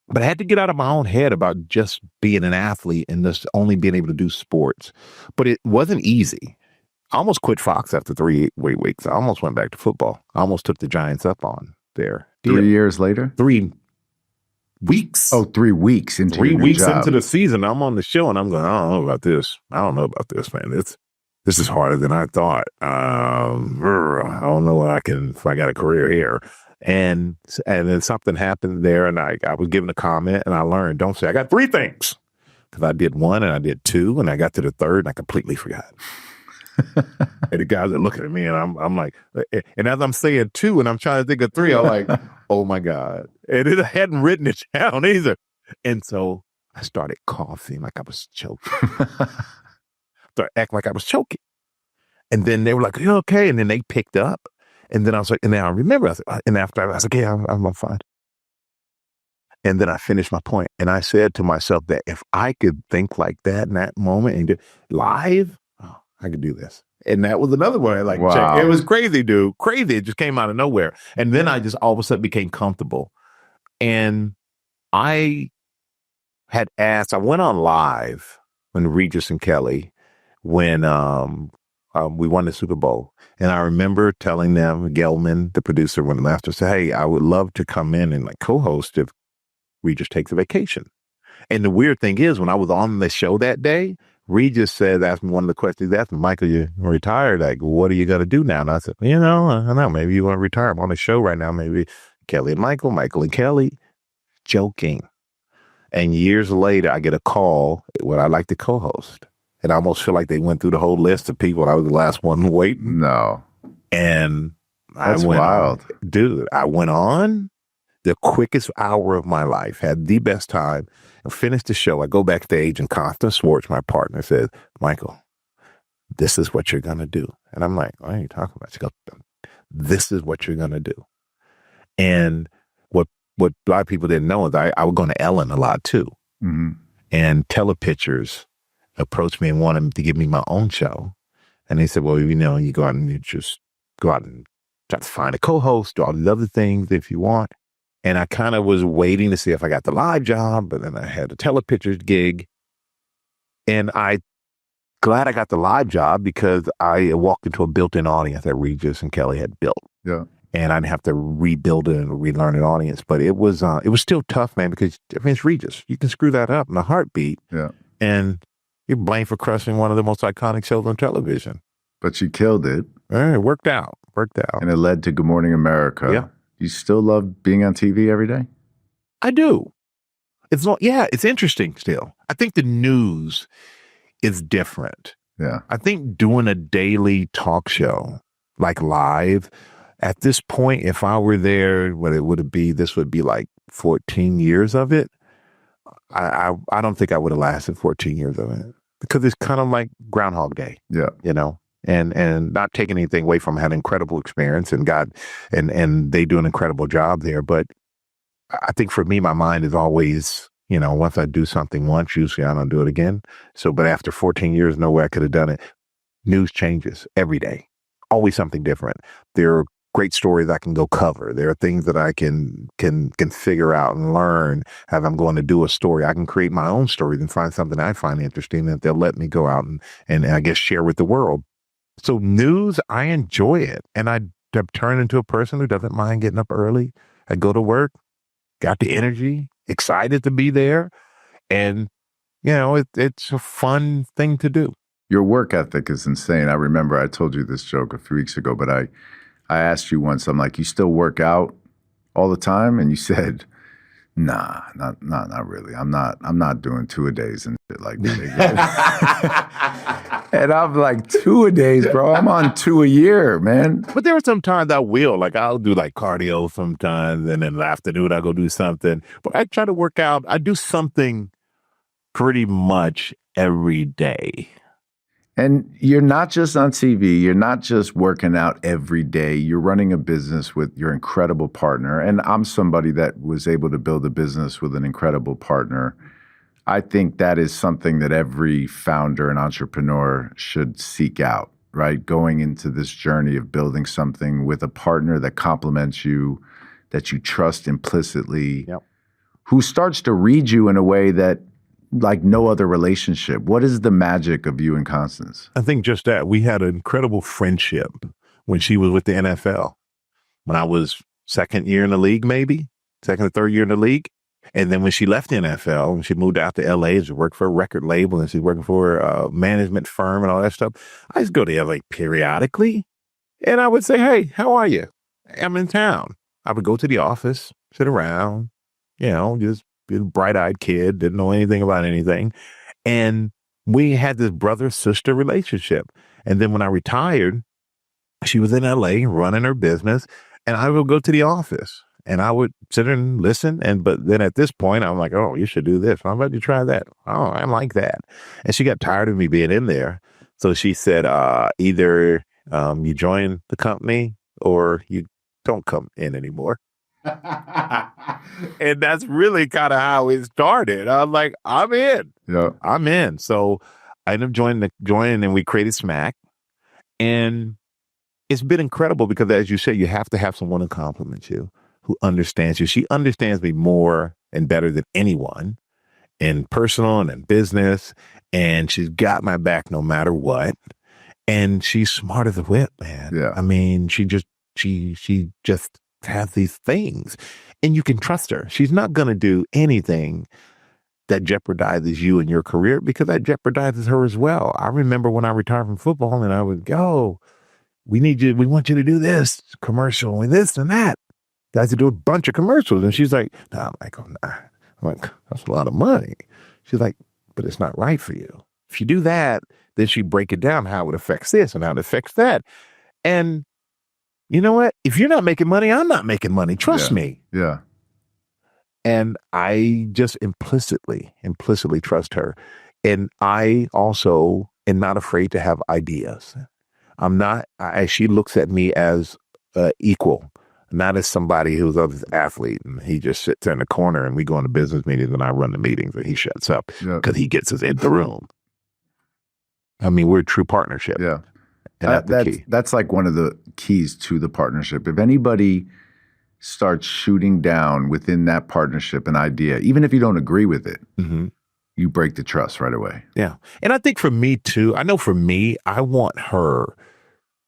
But I had to get out of my own head about just being an athlete and just only being able to do sports. But it wasn't easy. I almost quit Fox after 3 weeks. I almost went back to football. I almost took the Giants up on their deal. 3 years later? 3 weeks. Oh, 3 weeks into 3 weeks job. into the season, I'm on the show and I'm going, I don't know about this. I don't know about this, man. This is harder than I thought. I don't know if I got a career here. And then something happened there, and I was given a comment, and I learned, don't say I got 3 things, because I did 1 and I did 2, and I got to the 3rd and I completely forgot. And the guys are looking at me, and I'm like, and as I'm saying 2 and I'm trying to think of 3, I'm like, oh my God. And I hadn't written it down either. And so I started coughing like I was choking. Started acting like I was choking. And then they were like, you okay? And then they picked up. And then I was like, and then I remember, and after I was like, yeah, I'm fine. And then I finished my point. And I said to myself that if I could think like that in that moment and do live, I could do this. And that was another one. Wow. It was crazy, dude. Crazy. It just came out of nowhere. And then I just all of a sudden became comfortable. And I had asked, I went on live when Regis and Kelly, when we won the Super Bowl. And I remember telling them, Gelman, the producer, when left, I said, hey, I would love to come in and co-host if Regis takes a vacation. And the weird thing is, when I was on the show that day, Regis said, asked me one of the questions, he asked me, Michael, you're retired. Like, what are you going to do now? And I said, I don't know. Maybe you want to retire. I'm on the show right now. Maybe Kelly and Michael and Kelly. Joking. And years later, I get a call when I like to co-host. And I almost feel like they went through the whole list of people. I was the last one waiting. No. And that's I went wild. On. Dude, I went on the quickest hour of my life, had the best time, and finished the show. I go backstage and Constance Schwartz, my partner, says, Michael, this is what you're going to do. And I'm like, what are you talking about? She goes, this is what you're going to do. And what a lot of people didn't know is I was going to Ellen a lot too. Mm-hmm. And Telepictures approached me and wanted to give me my own show. And they said, well, you go out and you just go out and try to find a co-host, do all these other things if you want. And I kind of was waiting to see if I got the live job, but then I had a Telepictures gig. And glad I got the live job because I walked into a built-in audience that Regis and Kelly had built. Yeah. And I didn't have to rebuild it and relearn an audience. But it was still tough, man, because it's Regis. You can screw that up in a heartbeat. Yeah. And you're blamed for crushing one of the most iconic shows on television. But you killed it. It worked out. And it led to Good Morning America. Yeah. You still love being on TV every day? I do. It's interesting still. I think the news is different. Yeah. I think doing a daily talk show, like live, at this point, if I were there, this would be like 14 years of it. I don't think I would have lasted 14 years of it because it's kind of like Groundhog Day. Yeah. And not taking anything away from had incredible experience and they do an incredible job there. But I think for me, my mind is always, once I do something once, usually I don't do it again. So, but after 14 years, no way I could have done it. News changes every day, always something different. There are great stories I can go cover. There are things that I can figure out and learn as I'm going to do a story. I can create my own stories and find something I find interesting that they'll let me go out and I guess share with the world. So news, I enjoy it. And I've turned into a person who doesn't mind getting up early. I go to work, got the energy, excited to be there. And, it's a fun thing to do. Your work ethic is insane. I remember I told you this joke a few weeks ago, but I asked you once, I'm like, you still work out all the time? And you said, nah, not really. I'm not doing 2-a-days and shit like that. And I'm like, 2-a-days, bro. I'm on 2 a year, man. But there are some times I will. Like I'll do like cardio sometimes, and then in the afternoon I'll go do something. But I try to work out. I do something pretty much every day. And you're not just on TV. You're not just working out every day. You're running a business with your incredible partner. And I'm somebody that was able to build a business with an incredible partner. I think that is something that every founder and entrepreneur should seek out, right? Going into this journey of building something with a partner that complements you, that you trust implicitly. Yep. who starts to read you in a way that like no other relationship. What is the magic of you and Constance? I think just that. We had an incredible friendship when she was with the NFL. When I was second year in the league, maybe second or third year in the league. And then when she left the NFL and she moved out to LA to work for a record label and she's working for a management firm and all that stuff, I used to go to LA periodically and I would say, hey, how are you? I'm in town. I would go to the office, sit around, just be a bright-eyed kid, didn't know anything about anything. And we had this brother-sister relationship. And then when I retired, she was in LA running her business and I would go to the office. And I would sit and listen. But then at this point, I'm like, oh, you should do this. How about you try that? Oh, I like that. And she got tired of me being in there. So she said, either you join the company or you don't come in anymore. And that's really kind of how it started. I'm like, I'm in. Yeah. I'm in. So I ended up joining and we created SMAC. And it's been incredible because, as you said, you have to have someone who compliments you, who understands you. She understands me more and better than anyone in personal and in business. And she's got my back no matter what. And she's smart as a whip, man. Yeah. I mean, she just has these things and you can trust her. She's not going to do anything that jeopardizes you and your career because that jeopardizes her as well. I remember when I retired from football and I would go, we want you to do this commercial and this and that. I had to do a bunch of commercials. And she's like, no, I'm like, oh, nah. I'm like, that's a lot of money. She's like, but it's not right for you. If you do that, then she break it down how it affects this and how it affects that. And you know what? If you're not making money, I'm not making money. Trust me. Yeah. And I just implicitly trust her. And I also am not afraid to have ideas. She looks at me as equal. Not as somebody who's an athlete and he just sits in the corner and we go into business meetings and I run the meetings and he shuts up because he gets us in the room. I mean, we're a true partnership. Yeah. And that's the key. That's like one of the keys to the partnership. If anybody starts shooting down within that partnership an idea, even if you don't agree with it, you break the trust right away. Yeah. And I think for me too, I know for me, I want her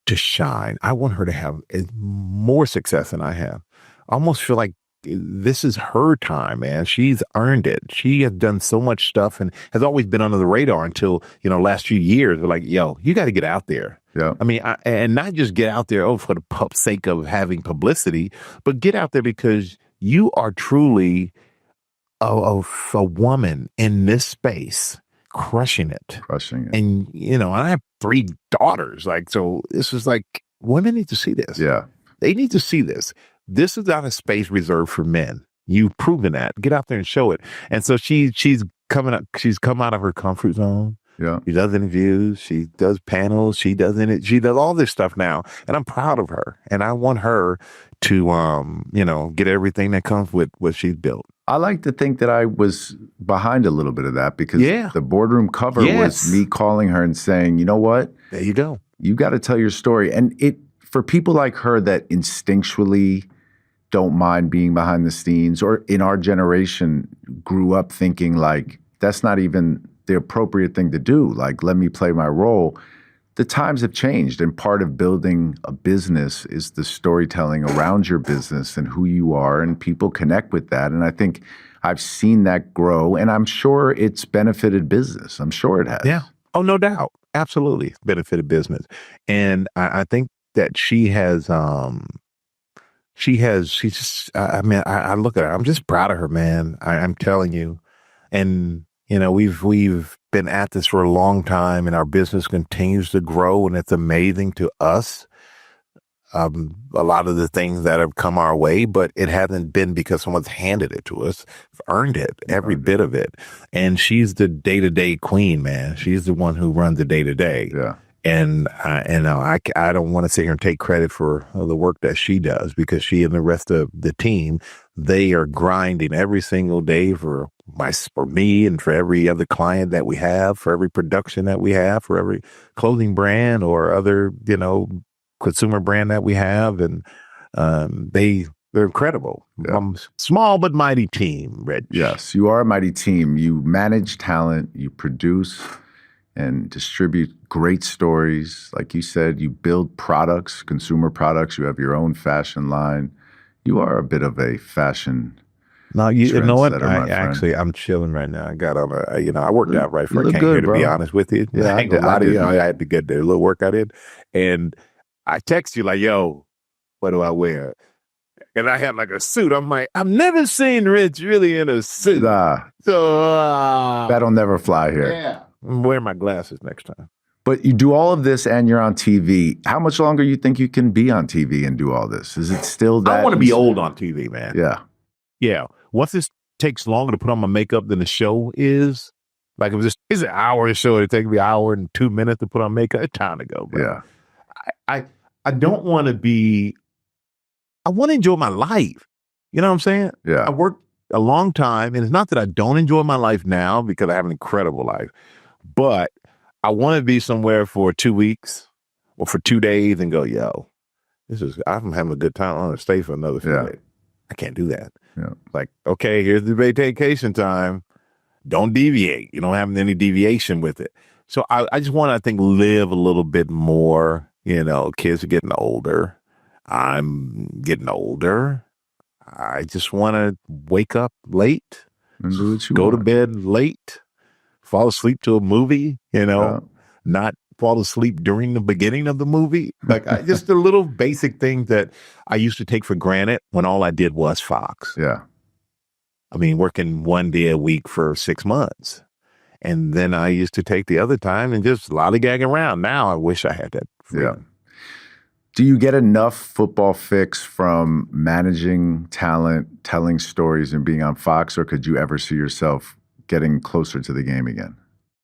to shine. I want her to have more success than I have. I almost feel like this is her time, man. She's earned it. She has done so much stuff and has always been under the radar until, last few years. They're like, yo, you got to get out there. Yeah. I mean, and not just get out there, for the sake of having publicity, but get out there because you are truly a woman in this space. Crushing it. And, I have 3 daughters. So this is like, women need to see this. Yeah. They need to see this. This is not a space reserved for men. You've proven that. Get out there and show it. And so she's come out of her comfort zone. Yeah. She does interviews. She does panels. She does all this stuff now. And I'm proud of her. And I want her to, get everything that comes with what she's built. I like to think that I was behind a little bit of that because the Boardroom cover was me calling her and saying, you know what? There you go. You got to tell your story. And for people like her that instinctually don't mind being behind the scenes, or in our generation grew up thinking like, that's not even the appropriate thing to do. Like, let me play my role. The times have changed, and part of building a business is the storytelling around your business and who you are, and people connect with that. And I think I've seen that grow, and I'm sure it's benefited business. I'm sure it has. Yeah. Oh, no doubt. Absolutely benefited business. And I think that I look at her, I'm just proud of her, man. I'm telling you. And, we've been at this for a long time and our business continues to grow and it's amazing to us. A lot of the things that have come our way, but it hasn't been because someone's handed it to us. We've earned it, every bit of it. And she's the day-to-day queen, man. She's the one who runs the day-to-day. Yeah. And I don't want to sit here and take credit for the work that she does because she and the rest of the team, they are grinding every single day for me and for every other client that we have, for every production that we have, for every clothing brand or other, consumer brand that we have. And they're They're incredible. Yeah. Small but mighty team, Rich. Yes, you are a mighty team. You manage talent, you produce and distribute great stories. Like you said, you build products, consumer products. You have your own fashion line. You are a bit of a fashion No, you know what? trendsetter, I'm chilling right now. I got on I worked out right before I look came good, here, to be bro. honest with you. Yeah, I ain't gonna lie to you. I had to get a little workout in. And I text you like, yo, what do I wear? And I had like a suit. I'm like, I've never seen Rich really in a suit. So that'll never fly here. Yeah. I'm wearing my glasses next time. But you do all of this and you're on TV. How much longer you think you can be on TV and do all this? Is it still that? I want to be old on TV, man. Yeah. Yeah. Once this takes longer to put on my makeup than the show is, like if it's an hour show, it takes me an hour and 2 minutes to put on makeup. It's time to go, bro. Yeah. I don't want to be, I want to enjoy my life. You know what I'm saying? Yeah. I worked a long time, and it's not that I don't enjoy my life now because I have an incredible life, but I want to be somewhere for 2 weeks or for 2 days and go, yo, I'm having a good time. I want to stay for another few days. I can't do that. Yeah. Like, okay, here's the vacation time. Don't deviate. You don't have any deviation with it. So I just want to, I think, live a little bit more. You know, kids are getting older. I'm getting older. I just want to wake up late, go to bed late, fall asleep to a movie, not fall asleep during the beginning of the movie. Like just the little basic things that I used to take for granted when all I did was Fox. Yeah. I mean, working 1 day a week for 6 months. And then I used to take the other time and just lollygag around. Now I wish I had that freedom. Yeah. Do you get enough football fix from managing talent, telling stories, and being on Fox, or could you ever see yourself getting closer to the game again?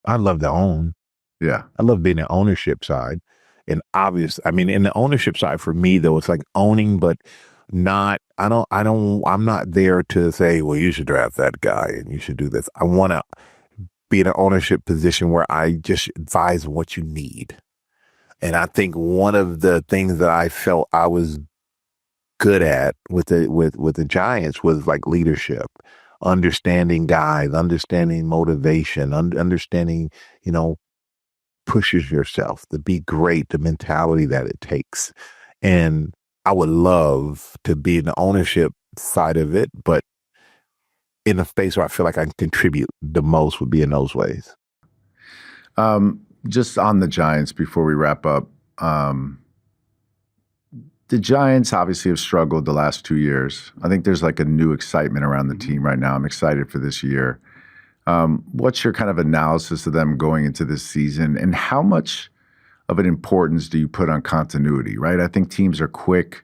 I love to own. Yeah. I love being the ownership side. And in the ownership side for me though, it's like owning, but I'm not there to say, well, you should draft that guy and you should do this. I want to be in an ownership position where I just advise what you need. And I think one of the things that I felt I was good at with the Giants was like leadership, understanding guys, understanding motivation, understanding, pushes yourself to be great, the mentality that it takes. And I would love to be in the ownership side of it, but in a space where I feel like I can contribute the most would be in those ways. Just on the Giants before we wrap up, the Giants obviously have struggled the last 2 years. I think there's like a new excitement around the team right now. I'm excited for this year. What's your kind of analysis of them going into this season, and how much of an importance do you put on continuity, right? I think teams are quick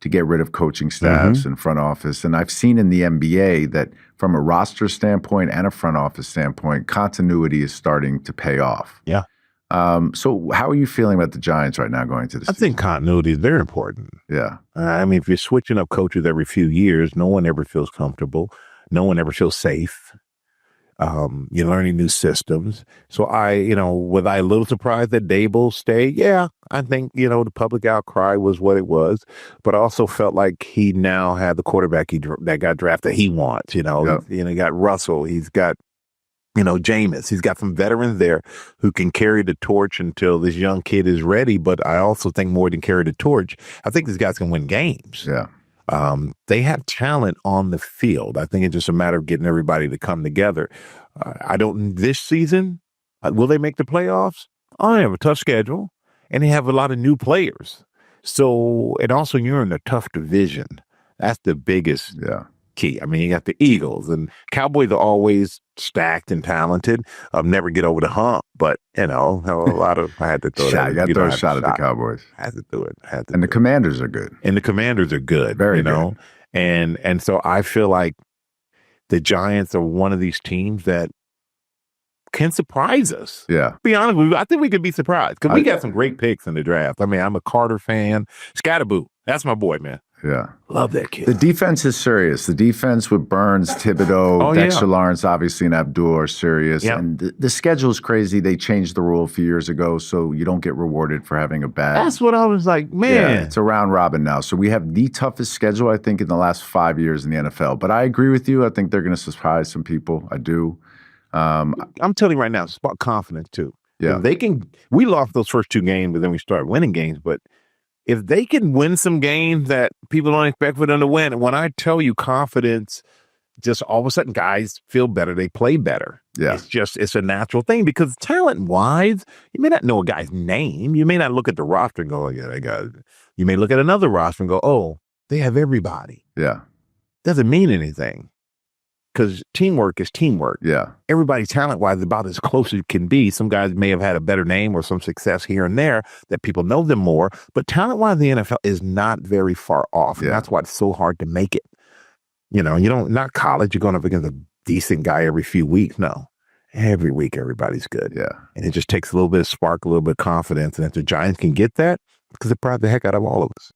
to get rid of coaching staffs and front office. And I've seen in the NBA that from a roster standpoint and a front office standpoint, continuity is starting to pay off. Yeah. So how are you feeling about the Giants right now going to this season? I think continuity is very important. Yeah. If you're switching up coaches every few years, no one ever feels comfortable. No one ever feels safe. You're learning new systems. So was I a little surprised that Dable stayed? Yeah, I think, the public outcry was what it was, but I also felt like he now had the quarterback that got drafted he wants, He got Russell, he's got, Jameis, he's got some veterans there who can carry the torch until this young kid is ready. But I also think more than carry the torch, I think these guys can win games. Yeah. They have talent on the field. I think it's just a matter of getting everybody to come together. This season, will they make the playoffs? They have a tough schedule and they have a lot of new players. So, and also you're in a tough division. That's the biggest key. You got the Eagles, and Cowboys are always stacked and talented. Never get over the hump, but I had to throw that. You got to throw a shot at the Cowboys. I had to do it. And the Commanders are good. And the Commanders are good. Very good. And so I feel like the Giants are one of these teams that can surprise us. Yeah. To be honest with you, I think we could be surprised because we got some great picks in the draft. I'm a Carter fan. Scatterboo. That's my boy, man. Yeah. Love that kid. The defense is serious. The defense with Burns, Thibodeau, Dexter Lawrence, obviously, and Abdul are serious. Yep. And the schedule is crazy. They changed the rule a few years ago, so you don't get rewarded for having a bad. That's what I was like, man. Yeah, it's a round robin now. So we have the toughest schedule, I think, in the last 5 years in the NFL. But I agree with you. I think they're going to surprise some people. I do. I'm telling you right now, it's about confidence, too. Yeah. If they can, we lost those first 2 games, but then we started winning games. But if they can win some games that people don't expect for them to win, and when I tell you confidence, just all of a sudden guys feel better, they play better. Yeah. It's a natural thing because talent-wise, you may not know a guy's name. You may not look at the roster and go, oh, yeah, they got it. You may look at another roster and go, oh, they have everybody. Yeah. Doesn't mean anything because teamwork is teamwork. Yeah. Everybody talent-wise is about as close as it can be. Some guys may have had a better name or some success here and there that people know them more, but talent-wise, the NFL is not very far off. And that's why it's so hard to make it. You know, not college, you're going up against a decent guy every few weeks. No. Every week, everybody's good. Yeah. And it just takes a little bit of spark, a little bit of confidence. And if the Giants can get that, because it probably the heck out of all of us.